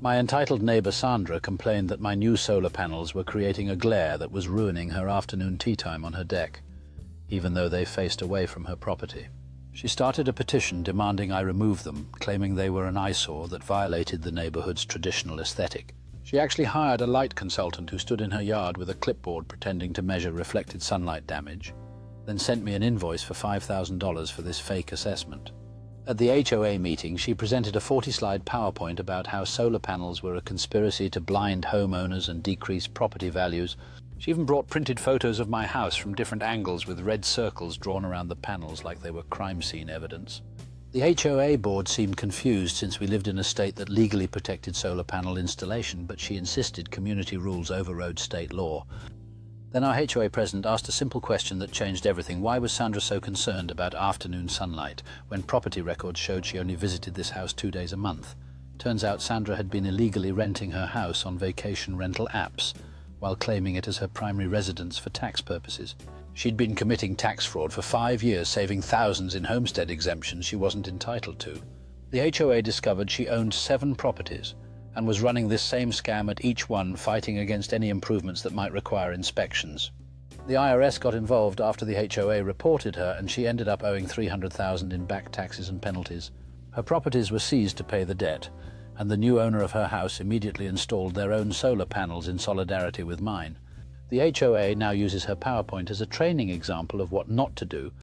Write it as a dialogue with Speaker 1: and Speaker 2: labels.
Speaker 1: My entitled neighbour Sandra complained that my new solar panels were creating a glare that was ruining her afternoon tea time on her deck, even though they faced away from her property. She started a petition demanding I remove them, claiming they were an eyesore that violated the neighbourhood's traditional aesthetic. She actually hired a light consultant who stood in her yard with a clipboard pretending to measure reflected sunlight damage, then sent me an invoice for $5,000 for this fake assessment. At the HOA meeting, she presented a 40-slide PowerPoint about how solar panels were a conspiracy to blind homeowners and decrease property values. She even brought printed photos of my house from different angles with red circles drawn around the panels like they were crime scene evidence. The HOA board seemed confused since we lived in a state that legally protected solar panel installation, but she insisted community rules overrode state law. Then our HOA president asked a simple question that changed everything. Why was Sandra so concerned about afternoon sunlight when property records showed she only visited this house 2 days a month? Turns out Sandra had been illegally renting her house on vacation rental apps while claiming it as her primary residence for tax purposes. She'd been committing tax fraud for 5 years, saving thousands in homestead exemptions she wasn't entitled to. The HOA discovered she owned 7 properties and was running this same scam at each one, fighting against any improvements that might require inspections. The IRS got involved after the HOA reported her, and she ended up owing $300,000 in back taxes and penalties. Her properties were seized to pay the debt, and the new owner of her house immediately installed their own solar panels in solidarity with mine. The HOA now uses her PowerPoint as a training example of what not to do